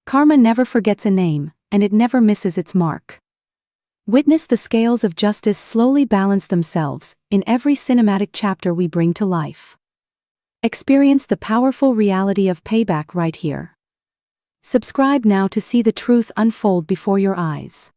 Karma never forgets a name, and it never misses its mark. Witness the scales of justice slowly balance themselves in every cinematic chapter we bring to life. Experience the powerful reality of payback right here. Subscribe now to see the truth unfold before your eyes.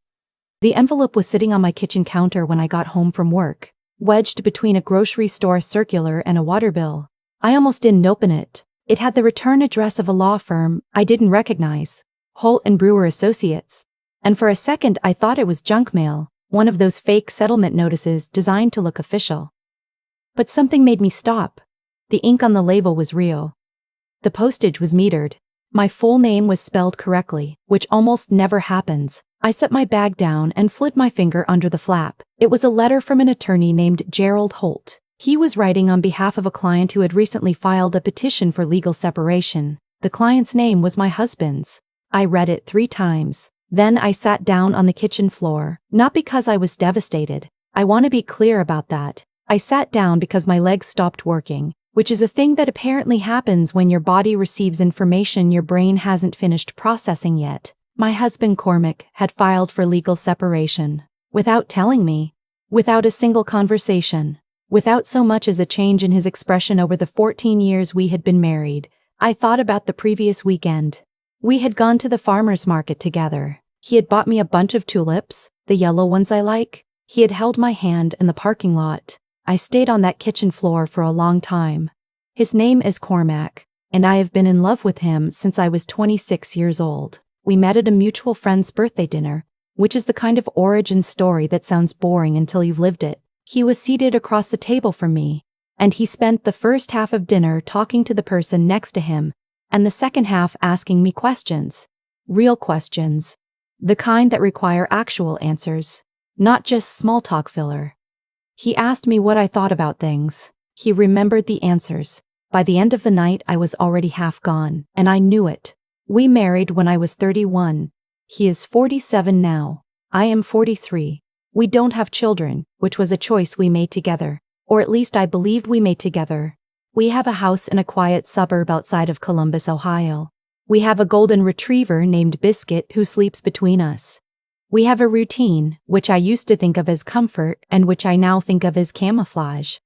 The envelope was sitting on my kitchen counter when I got home from work, wedged between a grocery store circular and a water bill. I almost didn't open it. It had the return address of a law firm I didn't recognize, Holt and Brewer Associates. And for a second I thought it was junk mail, one of those fake settlement notices designed to look official. But something made me stop. The ink on the label was real. The postage was metered. My full name was spelled correctly, which almost never happens. I set my bag down and slid my finger under the flap. It was a letter from an attorney named Gerald Holt. He was writing on behalf of a client who had recently filed a petition for legal separation. The client's name was my husband's. I read it 3 times. Then I sat down on the kitchen floor, not because I was devastated. I want to be clear about that. I sat down because my legs stopped working, which is a thing that apparently happens when your body receives information your brain hasn't finished processing yet. My husband Cormac had filed for legal separation. Without telling me. Without a single conversation. Without so much as a change in his expression over the 14 years we had been married. I thought about the previous weekend. We had gone to the farmer's market together. He had bought me a bunch of tulips, the yellow ones I like. He had held my hand in the parking lot. I stayed on that kitchen floor for a long time. His name is Cormac, and I have been in love with him since I was 26 years old. We met at a mutual friend's birthday dinner, which is the kind of origin story that sounds boring until you've lived it. He was seated across the table from me, and he spent the first half of dinner talking to the person next to him, and the second half asking me questions. Real questions. The kind that require actual answers, not just small talk filler. He asked me what I thought about things. He remembered the answers. By the end of the night I was already half gone, and I knew it. We married when I was 31. He is 47 now. I am 43. We don't have children, which was a choice we made together, or at least I believed we made together. We have a house in a quiet suburb outside of Columbus, Ohio. We have a golden retriever named Biscuit who sleeps between us. We have a routine, which I used to think of as comfort and which I now think of as camouflage.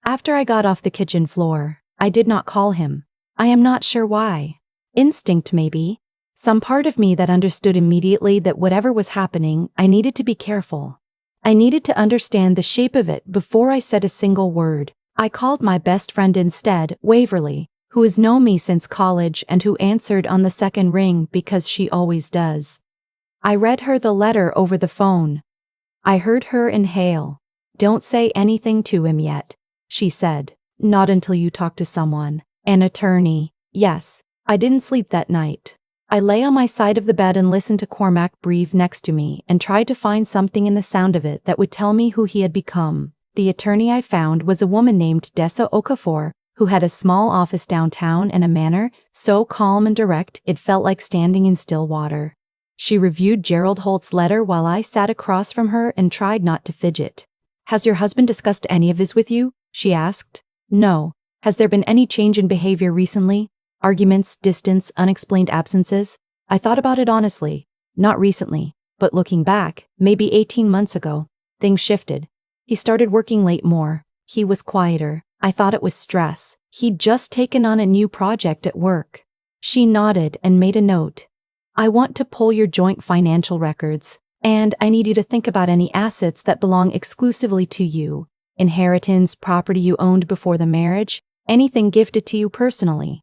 After I got off the kitchen floor, I did not call him. I am not sure why. Instinct maybe. Some part of me that understood immediately that whatever was happening, I needed to be careful. I needed to understand the shape of it before I said a single word. I called my best friend instead, Waverly, who has known me since college and who answered on the second ring because she always does. I read her the letter over the phone. I heard her inhale. "Don't say anything to him yet," she said. "Not until you talk to someone. An attorney." Yes, I didn't sleep that night. I lay on my side of the bed and listened to Cormac breathe next to me and tried to find something in the sound of it that would tell me who he had become. The attorney I found was a woman named Dessa Okafor, who had a small office downtown and a manner so calm and direct it felt like standing in still water. She reviewed Gerald Holt's letter while I sat across from her and tried not to fidget. "Has your husband discussed any of this with you?" she asked. "No. Has there been any change in behavior recently? Arguments, distance, unexplained absences?" I thought about it honestly. Not recently, but looking back, maybe 18 months ago, things shifted. He started working late more. He was quieter. I thought it was stress. He'd just taken on a new project at work. She nodded and made a note. "I want to pull your joint financial records, and I need you to think about any assets that belong exclusively to you. Inheritance, property you owned before the marriage, anything gifted to you personally."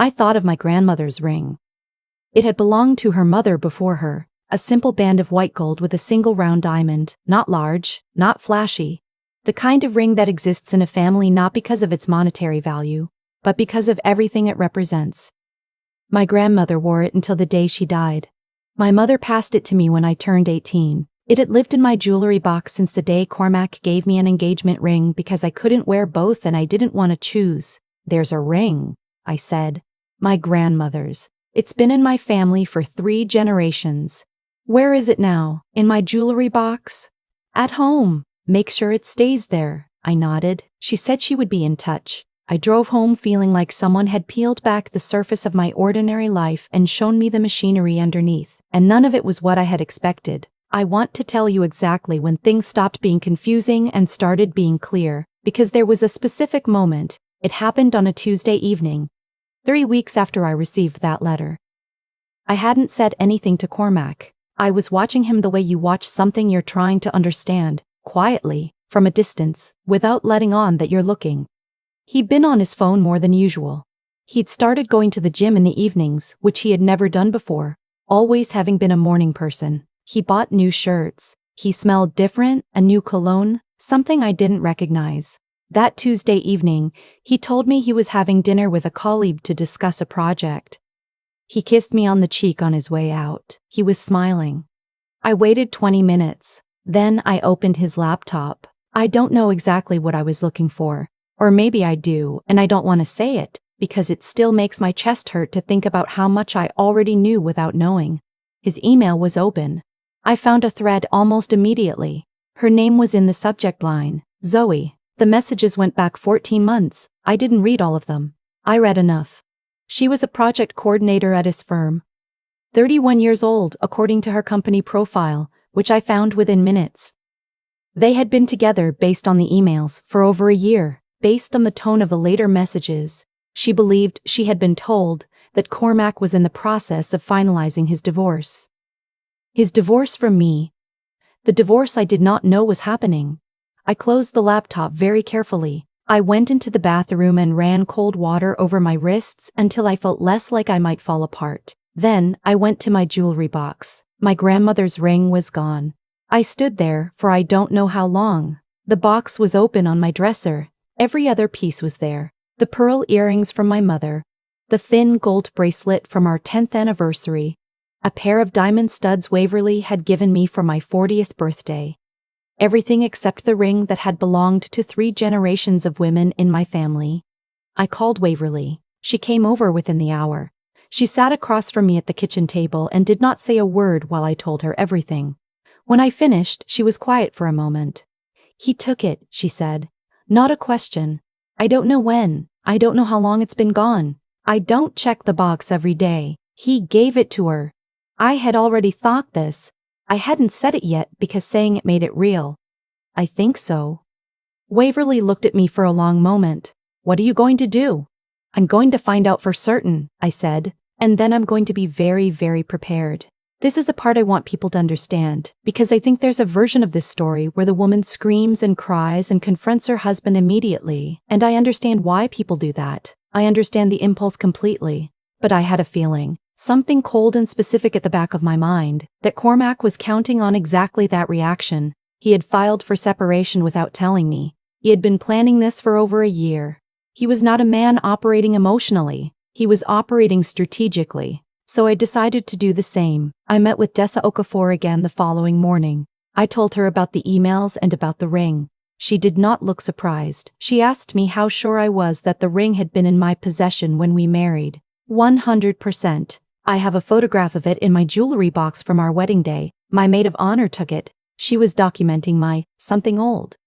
I thought of my grandmother's ring. It had belonged to her mother before her, a simple band of white gold with a single round diamond, not large, not flashy. The kind of ring that exists in a family not because of its monetary value, but because of everything it represents. My grandmother wore it until the day she died. My mother passed it to me when I turned 18. It had lived in my jewelry box since the day Cormac gave me an engagement ring because I couldn't wear both and I didn't want to choose. "There's a ring," I said. "My grandmother's. It's been in my family for 3 generations. Where is it now? In my jewelry box?" "At home. Make sure it stays there." I nodded. She said she would be in touch. I drove home feeling like someone had peeled back the surface of my ordinary life and shown me the machinery underneath, and none of it was what I had expected. I want to tell you exactly when things stopped being confusing and started being clear, because there was a specific moment. It happened on a Tuesday evening, 3 weeks after I received that letter. I hadn't said anything to Cormac. I was watching him the way you watch something you're trying to understand, quietly, from a distance, without letting on that you're looking. He'd been on his phone more than usual. He'd started going to the gym in the evenings, which he had never done before, always having been a morning person. He bought new shirts. He smelled different, a new cologne, something I didn't recognize. That Tuesday evening, he told me he was having dinner with a colleague to discuss a project. He kissed me on the cheek on his way out. He was smiling. I waited 20 minutes. Then I opened his laptop. I don't know exactly what I was looking for. Or maybe I do, and I don't want to say it, because it still makes my chest hurt to think about how much I already knew without knowing. His email was open. I found a thread almost immediately. Her name was in the subject line, Zoe. The messages went back 14 months. I didn't read all of them. I read enough. She was a project coordinator at his firm. 31 years old, according to her company profile, which I found within minutes. They had been together based on the emails for over a year. Based on the tone of the later messages, she believed she had been told that Cormac was in the process of finalizing his divorce. His divorce from me. The divorce I did not know was happening. I closed the laptop very carefully. I went into the bathroom and ran cold water over my wrists until I felt less like I might fall apart. Then I went to my jewelry box. My grandmother's ring was gone. I stood there for I don't know how long. The box was open on my dresser. Every other piece was there. The pearl earrings from my mother, the thin gold bracelet from our 10th anniversary, a pair of diamond studs Waverly had given me for my 40th birthday. Everything except the ring that had belonged to 3 generations of women in my family. I called Waverly. She came over within the hour. She sat across from me at the kitchen table and did not say a word while I told her everything. When I finished, she was quiet for a moment. "He took it," she said. "Not a question. I don't know when. I don't know how long it's been gone. I don't check the box every day. He gave it to her." I had already thought this. I hadn't said it yet because saying it made it real. "I think so." Waverly looked at me for a long moment. "What are you going to do?" "I'm going to find out for certain," I said, "and then I'm going to be very, very prepared." This is the part I want people to understand, because I think there's a version of this story where the woman screams and cries and confronts her husband immediately, and I understand why people do that. I understand the impulse completely, but I had a feeling, something cold and specific at the back of my mind, that Cormac was counting on exactly that reaction. He had filed for separation without telling me. He had been planning this for over a year. He was not a man operating emotionally. He was operating strategically. So I decided to do the same. I met with Dessa Okafor again the following morning. I told her about the emails and about the ring. She did not look surprised. She asked me how sure I was that the ring had been in my possession when we married. 100%. I have a photograph of it in my jewelry box from our wedding day. My maid of honor took it. She was documenting my something old.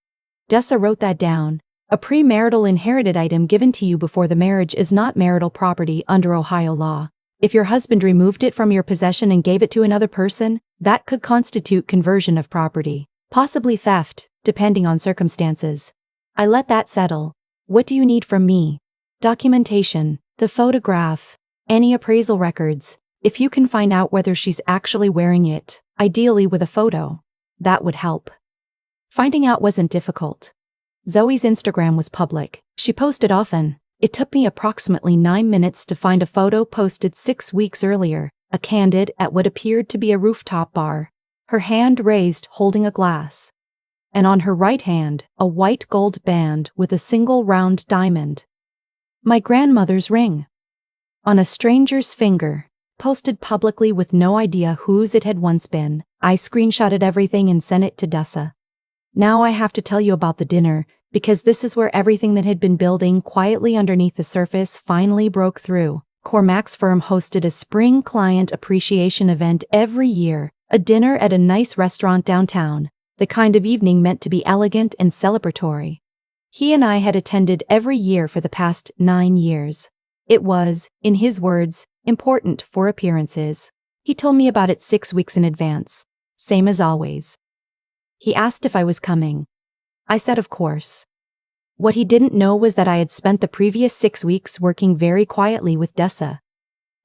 Dessa wrote that down. A premarital inherited item given to you before the marriage is not marital property under Ohio law. If your husband removed it from your possession and gave it to another person, that could constitute conversion of property, possibly theft, depending on circumstances. I let that settle. What do you need from me? Documentation, the photograph, any appraisal records. If you can find out whether she's actually wearing it, ideally with a photo, that would help. Finding out wasn't difficult. Zoe's Instagram was public. She posted often. It took me approximately 9 minutes to find a photo posted 6 weeks earlier, a candid at what appeared to be a rooftop bar, her hand raised holding a glass. And on her right hand, a white gold band with a single round diamond. My grandmother's ring. On a stranger's finger, posted publicly with no idea whose it had once been. I screenshotted everything and sent it to Dessa. Now I have to tell you about the dinner, because this is where everything that had been building quietly underneath the surface finally broke through. Cormac's firm hosted a spring client appreciation event every year, a dinner at a nice restaurant downtown, the kind of evening meant to be elegant and celebratory. He and I had attended every year for the past 9 years. It was, in his words, important for appearances. He told me about it 6 weeks in advance. Same as always. He asked if I was coming. I said of course. What he didn't know was that I had spent the previous 6 weeks working very quietly with Dessa.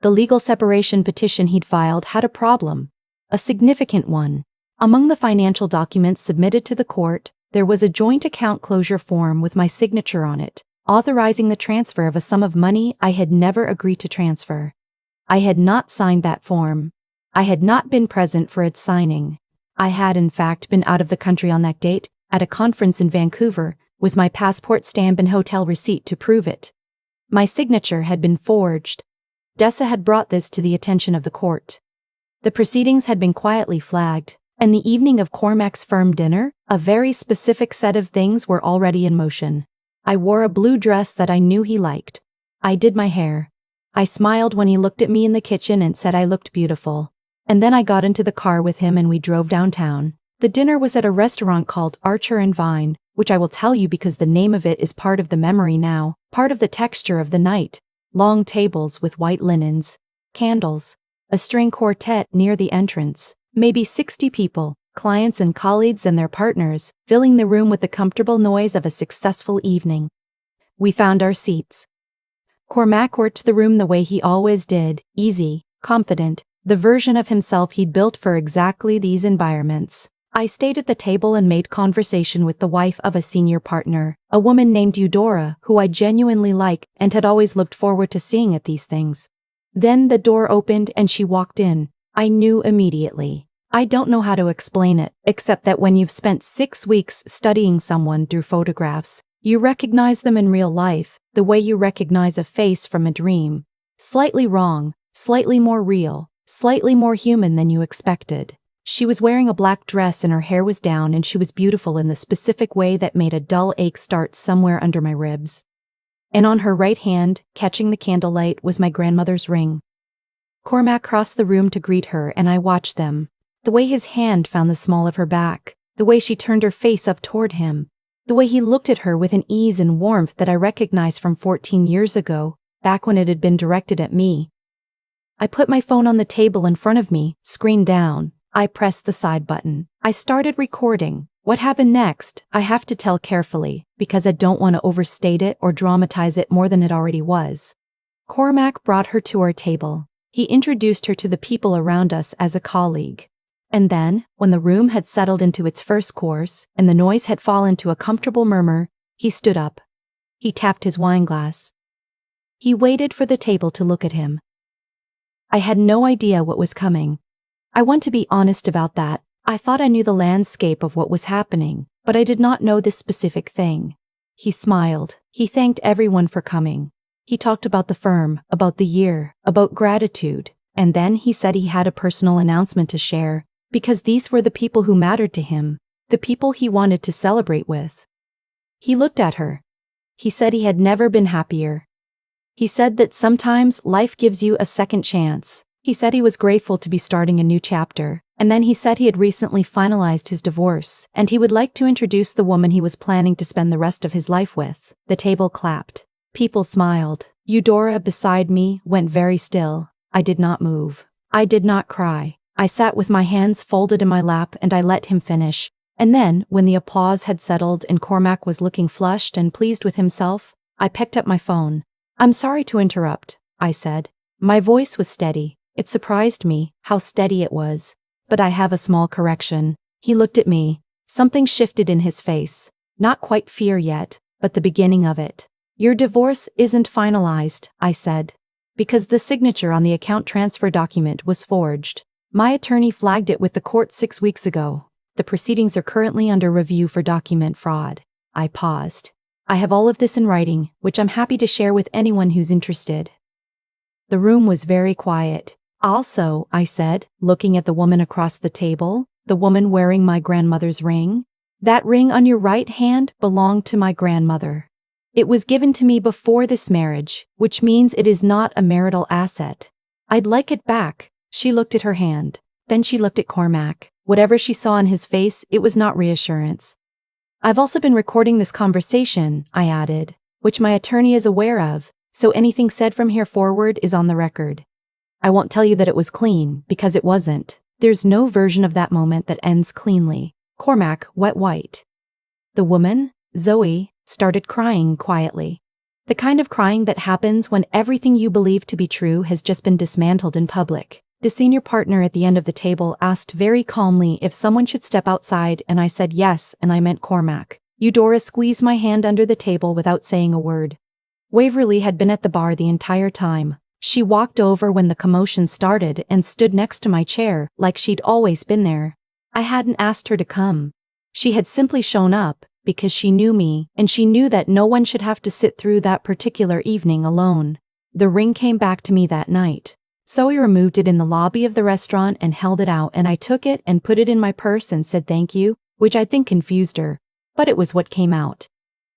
The legal separation petition he'd filed had a problem. A significant one. Among the financial documents submitted to the court, there was a joint account closure form with my signature on it, authorizing the transfer of a sum of money I had never agreed to transfer. I had not signed that form. I had not been present for its signing. I had in fact been out of the country on that date, at a conference in Vancouver, with my passport stamp and hotel receipt to prove it. My signature had been forged. Dessa had brought this to the attention of the court. The proceedings had been quietly flagged, and the evening of Cormac's firm dinner, a very specific set of things were already in motion. I wore a blue dress that I knew he liked. I did my hair. I smiled when he looked at me in the kitchen and said I looked beautiful. And then I got into the car with him and we drove downtown. The dinner was at a restaurant called Archer and Vine, which I will tell you because the name of it is part of the memory now, part of the texture of the night. Long tables with white linens, candles, a string quartet near the entrance, maybe 60 people, clients and colleagues and their partners, filling the room with the comfortable noise of a successful evening. We found our seats. Cormac worked the room the way he always did, easy, confident, the version of himself he'd built for exactly these environments. I stayed at the table and made conversation with the wife of a senior partner, a woman named Eudora, who I genuinely like and had always looked forward to seeing at these things. Then the door opened and she walked in. I knew immediately. I don't know how to explain it, except that when you've spent 6 weeks studying someone through photographs, you recognize them in real life, the way you recognize a face from a dream. Slightly wrong, slightly more real, slightly more human than you expected. She was wearing a black dress and her hair was down and she was beautiful in the specific way that made a dull ache start somewhere under my ribs. And on her right hand, catching the candlelight, was my grandmother's ring. Cormac crossed the room to greet her and I watched them. The way his hand found the small of her back, the way she turned her face up toward him, the way he looked at her with an ease and warmth that I recognized from 14 years ago, back when it had been directed at me. I put my phone on the table in front of me, screen down. I pressed the side button. I started recording. What happened next, I have to tell carefully, because I don't want to overstate it or dramatize it more than it already was. Cormac brought her to our table. He introduced her to the people around us as a colleague. And then, when the room had settled into its first course, and the noise had fallen to a comfortable murmur, he stood up. He tapped his wineglass. He waited for the table to look at him. I had no idea what was coming. I want to be honest about that. I thought I knew the landscape of what was happening, but I did not know this specific thing. He smiled. He thanked everyone for coming. He talked about the firm, about the year, about gratitude, and then he said he had a personal announcement to share, because these were the people who mattered to him, the people he wanted to celebrate with. He looked at her. He said he had never been happier. He said that sometimes life gives you a second chance. He said he was grateful to be starting a new chapter, and then he said he had recently finalized his divorce, and he would like to introduce the woman he was planning to spend the rest of his life with. The table clapped. People smiled. Eudora beside me went very still. I did not move. I did not cry. I sat with my hands folded in my lap and I let him finish. And then, when the applause had settled and Cormac was looking flushed and pleased with himself, I picked up my phone. "I'm sorry to interrupt," I said. My voice was steady. It surprised me how steady it was. But I have a small correction. He looked at me. Something shifted in his face. Not quite fear yet, but the beginning of it. "Your divorce isn't finalized," I said. Because the signature on the account transfer document was forged. My attorney flagged it with the court 6 weeks ago. The proceedings are currently under review for document fraud. I paused. I have all of this in writing, which I'm happy to share with anyone who's interested. The room was very quiet. "Also," I said, looking at the woman across the table, the woman wearing my grandmother's ring. "That ring on your right hand belonged to my grandmother. It was given to me before this marriage, which means it is not a marital asset. I'd like it back." She looked at her hand. Then she looked at Cormac. Whatever she saw in his face, it was not reassurance. I've also been recording this conversation, I added, which my attorney is aware of, so anything said from here forward is on the record. I won't tell you that it was clean, because it wasn't. There's no version of that moment that ends cleanly. Cormac, wet white. The woman, Zoe, started crying quietly. The kind of crying that happens when everything you believe to be true has just been dismantled in public. The senior partner at the end of the table asked very calmly if someone should step outside, and I said yes, and I meant Cormac. Eudora squeezed my hand under the table without saying a word. Waverly had been at the bar the entire time. She walked over when the commotion started and stood next to my chair, like she'd always been there. I hadn't asked her to come. She had simply shown up, because she knew me, and she knew that no one should have to sit through that particular evening alone. The ring came back to me that night. Zoe removed it in the lobby of the restaurant and held it out, and I took it and put it in my purse and said thank you, which I think confused her. But it was what came out.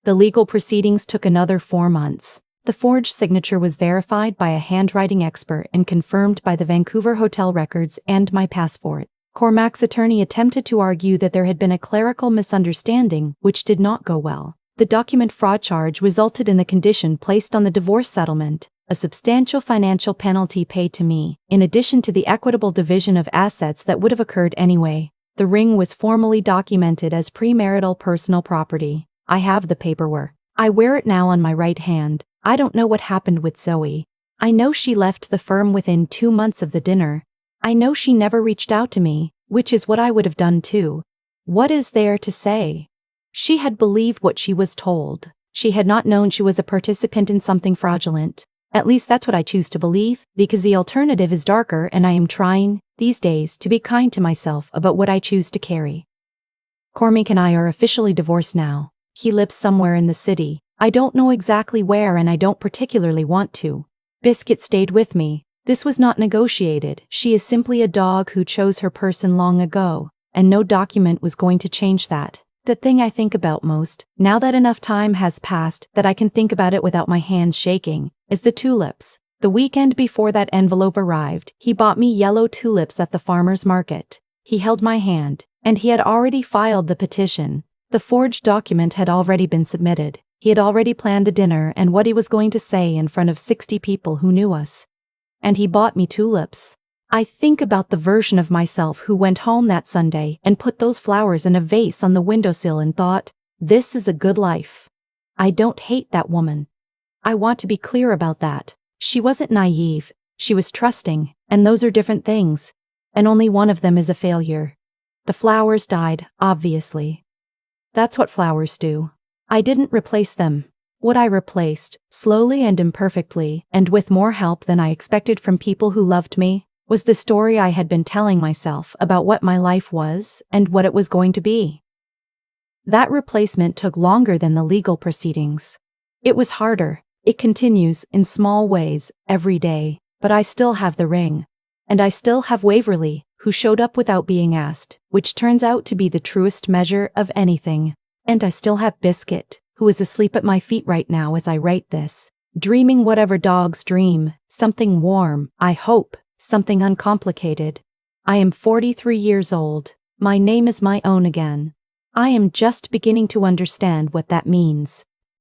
The legal proceedings took another 4 months. The forged signature was verified by a handwriting expert and confirmed by the Vancouver hotel records and my passport. Cormac's attorney attempted to argue that there had been a clerical misunderstanding, which did not go well. The document fraud charge resulted in the condition placed on the divorce settlement, a substantial financial penalty paid to me, in addition to the equitable division of assets that would have occurred anyway. The ring was formally documented as premarital personal property. I have the paperwork. I wear it now on my right hand. I don't know what happened with Zoe. I know she left the firm within 2 months of the dinner. I know she never reached out to me, which is what I would have done too. What is there to say? She had believed what she was told. She had not known she was a participant in something fraudulent. At least that's what I choose to believe, because the alternative is darker, and I am trying, these days, to be kind to myself about what I choose to carry. Cormac and I are officially divorced now. He lives somewhere in the city. I don't know exactly where, and I don't particularly want to. Biscuit stayed with me. This was not negotiated. She is simply a dog who chose her person long ago, and no document was going to change that. The thing I think about most, now that enough time has passed that I can think about it without my hands shaking, is the tulips. The weekend before that envelope arrived, he bought me yellow tulips at the farmer's market. He held my hand, and he had already filed the petition. The forged document had already been submitted. He had already planned the dinner and what he was going to say in front of 60 people who knew us. And he bought me tulips. I think about the version of myself who went home that Sunday and put those flowers in a vase on the windowsill and thought, this is a good life. I don't hate that woman. I want to be clear about that. She wasn't naive, she was trusting, and those are different things. And only one of them is a failure. The flowers died, obviously. That's what flowers do. I didn't replace them. What I replaced, slowly and imperfectly, and with more help than I expected from people who loved me, was the story I had been telling myself about what my life was and what it was going to be. That replacement took longer than the legal proceedings. It was harder. It continues, in small ways, every day, but I still have the ring. And I still have Waverly, who showed up without being asked, which turns out to be the truest measure of anything. And I still have Biscuit, who is asleep at my feet right now as I write this, dreaming whatever dogs dream, something warm, I hope, something uncomplicated. I am 43 years old. My name is my own again. I am just beginning to understand what that means.